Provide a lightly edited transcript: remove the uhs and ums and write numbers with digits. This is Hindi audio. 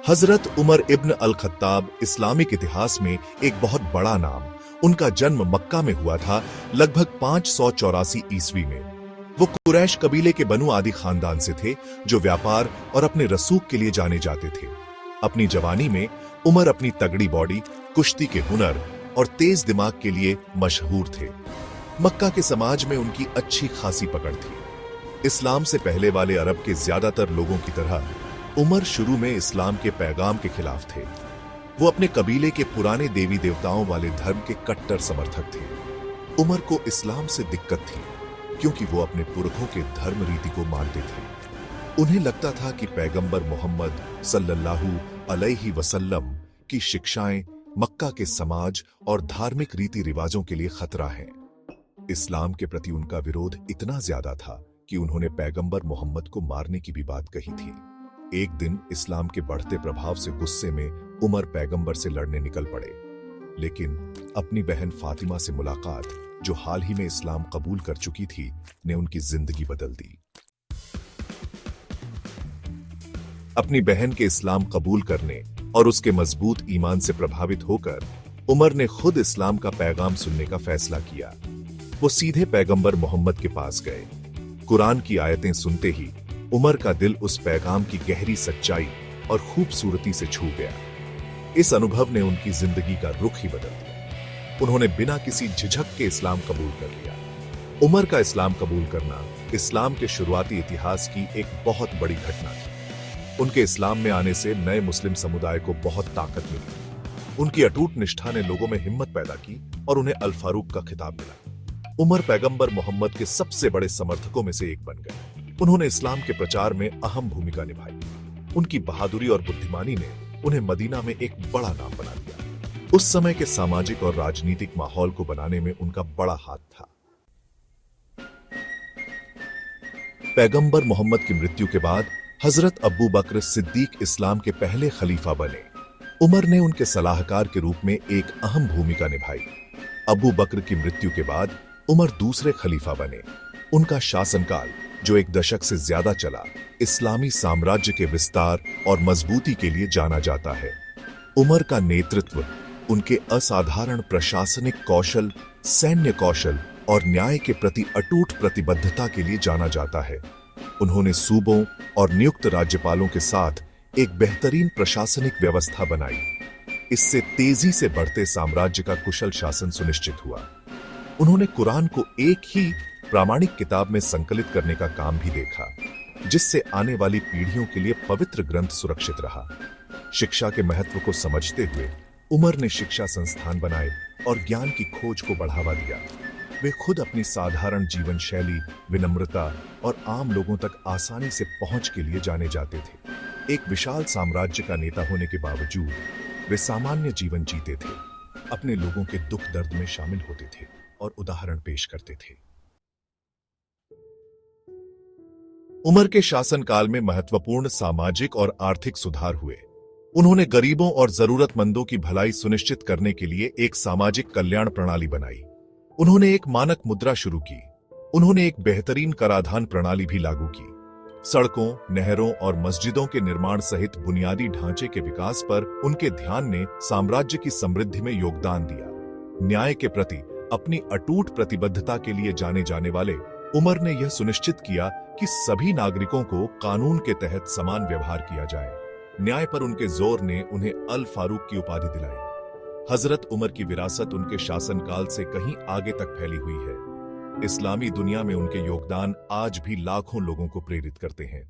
हजरत उमर इब्न अल खत्ताब इस्लामिक इतिहास में एक बहुत बड़ा नाम। उनका जन्म मक्का में हुआ था लगभग 584 ईस्वी में। वो कुरैश कबीले के बनु आदि खानदान से थे जो व्यापार और अपने रसूख के लिए जाने जाते थे। अपनी जवानी में उमर अपनी तगड़ी बॉडी, कुश्ती के हुनर और तेज दिमाग के लिए मशहूर थे। मक्का के समाज में उनकी अच्छी खासी पकड़ थी। इस्लाम से पहले वाले अरब के ज्यादातर लोगों की तरह उमर शुरू में इस्लाम के पैगाम के खिलाफ थे। वो अपने कबीले के पुराने देवी देवताओं वाले धर्म के कट्टर समर्थक थे। उमर को इस्लाम से दिक्कत थी क्योंकि वो अपने पुरखों के धर्म रीति को मानते थे। उन्हें लगता था कि पैगंबर मोहम्मद सल्लल्लाहु अलैहि वसल्लम की शिक्षाएं मक्का के समाज और धार्मिक रीति रिवाजों के लिए खतरा है। इस्लाम के प्रति उनका विरोध इतना ज्यादा था कि उन्होंने पैगंबर मोहम्मद को मारने की भी बात कही थी। एक दिन इस्लाम के बढ़ते प्रभाव से गुस्से में उमर पैगंबर से लड़ने निकल पड़े, लेकिन अपनी बहन फातिमा से मुलाकात, जो हाल ही में इस्लाम कबूल कर चुकी थी, ने उनकी जिंदगी बदल दी। अपनी बहन के इस्लाम कबूल करने और उसके मजबूत ईमान से प्रभावित होकर उमर ने खुद इस्लाम का पैगाम सुनने का फैसला किया। वो सीधे पैगंबर मोहम्मद के पास गए। कुरान की आयतें सुनते ही उमर का दिल उस पैगाम की गहरी सच्चाई और खूबसूरती से छू गया। इस अनुभव ने उनकी जिंदगी का रुख ही बदल दिया। उन्होंने बिना किसी झिझक के इस्लाम कबूल कर लिया। उमर का इस्लाम कबूल करना इस्लाम के शुरुआती इतिहास की एक बहुत बड़ी घटना थी। उनके इस्लाम में आने से नए मुस्लिम समुदाय को बहुत ताकत मिली। उनकी अटूट निष्ठा ने लोगों में हिम्मत पैदा की और उन्हें अल फारूक का खिताब मिला। उमर पैगंबर मोहम्मद के सबसे बड़े समर्थकों में से एक बन गए। उन्होंने इस्लाम के प्रचार में अहम भूमिका निभाई। उनकी बहादुरी और बुद्धिमानी ने उन्हें मदीना में एक बड़ा नाम बना दिया। उस समय के सामाजिक और राजनीतिक माहौल को बनाने में उनका बड़ा हाथ था। पैगंबर मोहम्मद की मृत्यु के बाद हजरत अबू बकर सिद्दीक इस्लाम के पहले खलीफा बने। उमर ने उनके सलाहकार के रूप में एक अहम भूमिका निभाई। अबू बकर की मृत्यु के बाद उमर दूसरे खलीफा बने। उनका शासनकाल, जो एक दशक से ज्यादा चला, इस्लामी साम्राज्य के विस्तार और मजबूती के लिए जाना जाता है। उमर का नेतृत्व उनके असाधारण प्रशासनिक कौशल, सैन्य कौशल और न्याय के प्रति अटूट प्रतिबद्धता के लिए जाना जाता है। उन्होंने सूबों और नियुक्त राज्यपालों के साथ एक बेहतरीन प्रशासनिक व्यवस्था बनाई। इससे तेजी से बढ़ते साम्राज्य का कुशल शासन सुनिश्चित हुआ। उन्होंने कुरान को एक ही प्रामाणिक किताब में संकलित करने का काम भी देखा, जिससे आने वाली पीढ़ियों के लिए पवित्र ग्रंथ सुरक्षित रहा। शिक्षा के महत्व को समझते हुए उमर ने शिक्षा संस्थान बनाए और ज्ञान की खोज को बढ़ावा दिया। वे खुद अपनी साधारण जीवन शैली, विनम्रता और आम लोगों तक आसानी से पहुंच के लिए जाने जाते थे। एक विशाल साम्राज्य का नेता होने के बावजूद वे सामान्य जीवन जीते थे, अपने लोगों के दुख दर्द में शामिल होते थे और उदाहरण पेश करते थे। उमर के शासनकाल में महत्वपूर्ण सामाजिक और आर्थिक सुधार हुए। उन्होंने गरीबों और जरूरतमंदों की भलाई सुनिश्चित करने के लिए एक सामाजिक कल्याण प्रणाली बनाई। उन्होंने एक मानक मुद्रा शुरू की। उन्होंने एक बेहतरीन कराधान प्रणाली भी लागू की। सड़कों, नहरों और मस्जिदों के निर्माण सहित बुनियादी ढांचे के विकास पर उनके ध्यान ने साम्राज्य की समृद्धि में योगदान दिया। न्याय के प्रति अपनी अटूट प्रतिबद्धता के लिए जाने जाने वाले उमर ने यह सुनिश्चित किया कि सभी नागरिकों को कानून के तहत समान व्यवहार किया जाए। न्याय पर उनके जोर ने उन्हें अल फारूक की उपाधि दिलाई। हजरत उमर की विरासत उनके शासनकाल से कहीं आगे तक फैली हुई है। इस्लामी दुनिया में उनके योगदान आज भी लाखों लोगों को प्रेरित करते हैं।